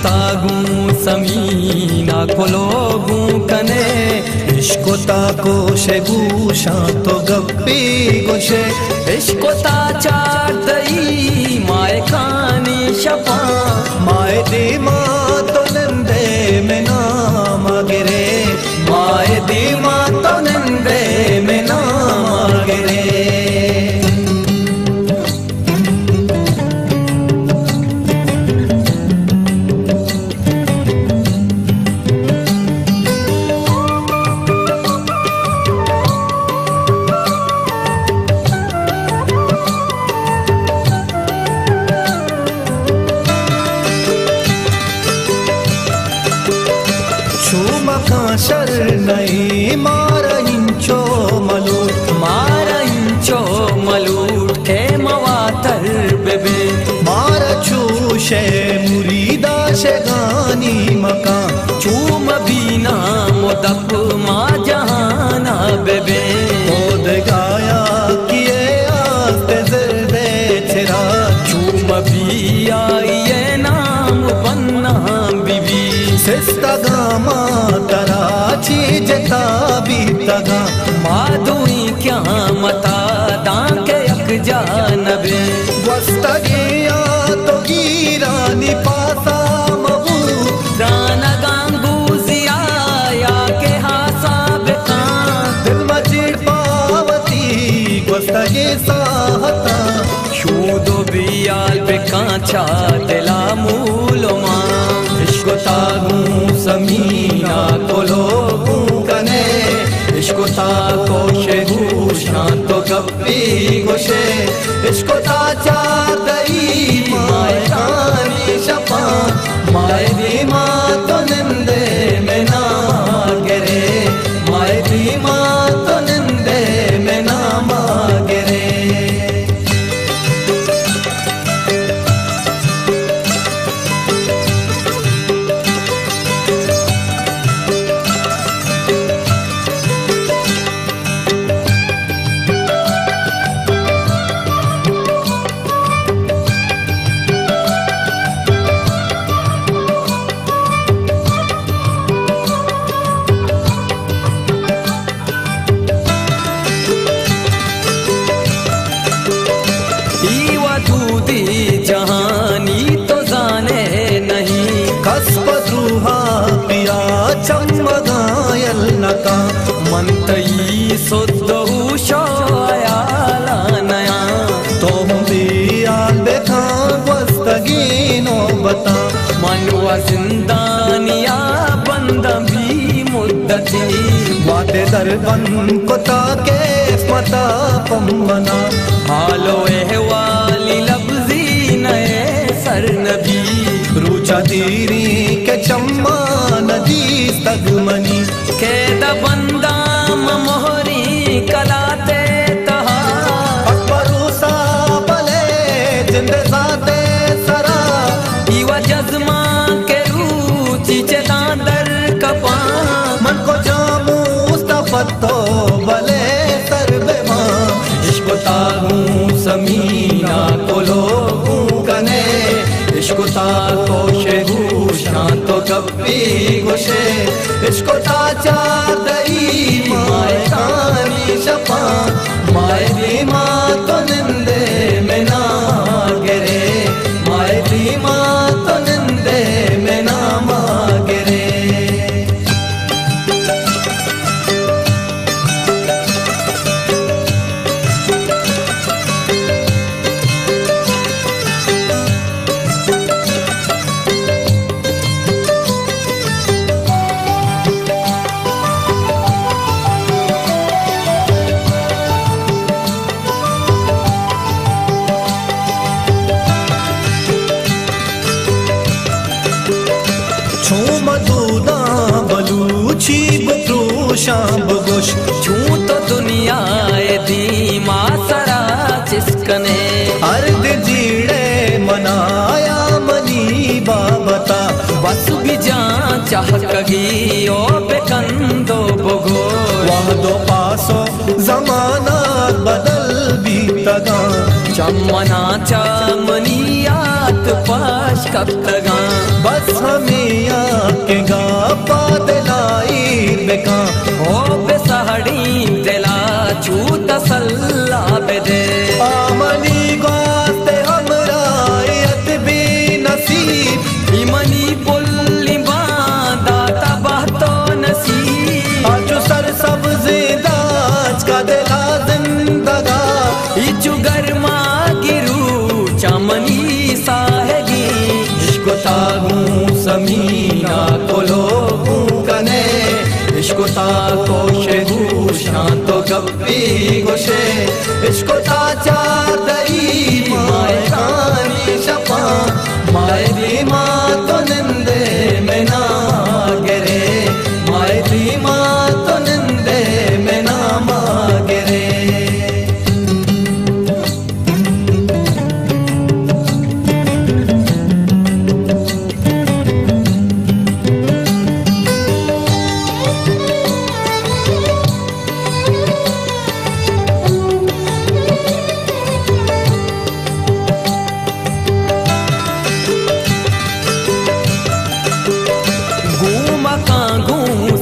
तागू समीना कोलोगू कने इश्कोता कोशे गूशा तो गप्पी गोशे इश्कोता चार दई माए खानी शपा माए दी माँ तो नंदे में नाम गिरे माए दी माँ तो नंदे में नाम गिरे शर नहीं मारा इंचो मलूट के मवातर बेबे मारा छूशे मुरीदा शे गानी मका चूम बीना मोदप मा जहाना बेबे मोद गाया किए आस्ते जर्दे तेरा चूम भी आई ये नाम बन्ना बीबी सिस्ता गामा चीज ताबी तगा माधुई क्या मता दांके अक जानबे वस्तगिया तो गिरानी पासा मबू राना गांगूजिया या के हासा बेका दिल मचिर पावती वस्तगी साहता शूदो बियाल बेका चा दिला मूलो मां इश्को तागू समीना कोलो इश्कोता कोशे गूशा तो गप्पी गोशे इश्कोता चार दई माए खानी शपा माए दी माँ तो नंदे में ना गिरे माए दी माँ तो नंदे में ना गिरे जहानी तो जाने नहीं कसबूहा पिया चमगायल नका मंतई सुद्धू शायाला नया तो दियाल देखा वस्तगीनो बता मनवा जिंदानिया बंद भी मुद्दती वादे दरबन को ताके पता पम्बना हालो एहवाली लफ्जी नए सर नबी रूचा तीरी के चम्मा नदी तगमनी के दबंदा मोहरी कलाते तहा अकबरूसा बले जिंदे साते सरा इवा जज्मा के रूची चेतांदर कपा मन को जामू मुस्तफतो बले समीना कोलोगू कने इश्कोता कोशे गूशा तो गप्पी गोशे इश्कोता चार दई माए खानी शपा माए दी माँ तो नंदे में ना गिरे माए दी माँ तो नंदे में ना गिरे मधुदा बलूची बप्रूशां बगोश छू तो दुनिया धीमा सरा चिस्कने अर्ध जीड़े मनाया मनी बाबता बस भी जा चाह कगी ओ बेकंदो बगो वह दो पासो जमाना बदल भी तगा चमना चमनिया बात पाश कब तगा बस हमें आके गा पादलाई बेका ओ बेसहड़ी दिला छू तसल्ला बेदे आमनी गाते हमरा यत भी नसीब इमनी पुल्ली बांदा तबाह तो नसीब आजो सर सब्ज़ दाज का दिला जिंदगा इचु गर्मा गिरू चमनी साहेगी इश्क तागू समीना को लोगू कने इश्क ताको शेगू शांतो गप्पी गोशे इश्क ताचा दई माए कानी शपा माए दीमा तो निंदे में ना गिरे माए दीमा तो निंदे में ना मागिरे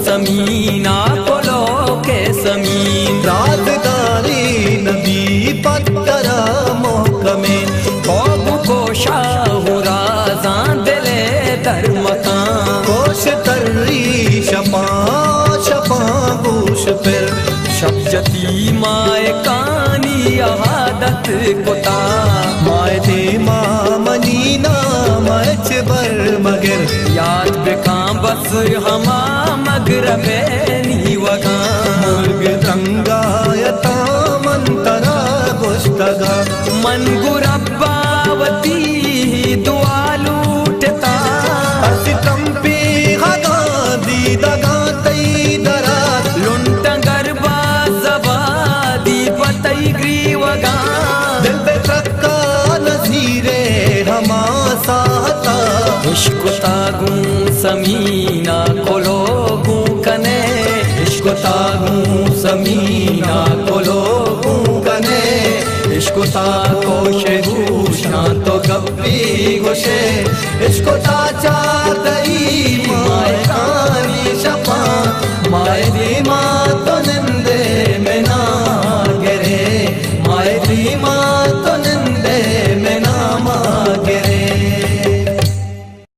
समीना कोलो के समीन राजदारी नबी पत्तरा मोहकमे कोबू को शाहू राजान दिले धर्मकान कोश तर्री शपा शपा गोश फिर शब्जती माए कानी अहादत कोता माए दे मामनी ना मच बर मगर याद बेका बस हमा मगर में नी वगा मुर्ग रंगायता मंतरा गुस्तगा मन गुरब्बावती दुआ लूटता सितम पे हगा दी दगा तई दरा लुंटा गरबा जबा दी पतई ग्रीवगा दिल पे ट्रक्का नजीरे हमा साहता इश्क तागू समीना कोलोगू कने इश्क तागू समीना को लोगू कने इश्क ताको शेगू शांतो गप्पी गोशे इश्क ताचा दई माए कानी शपा माए दीमा तो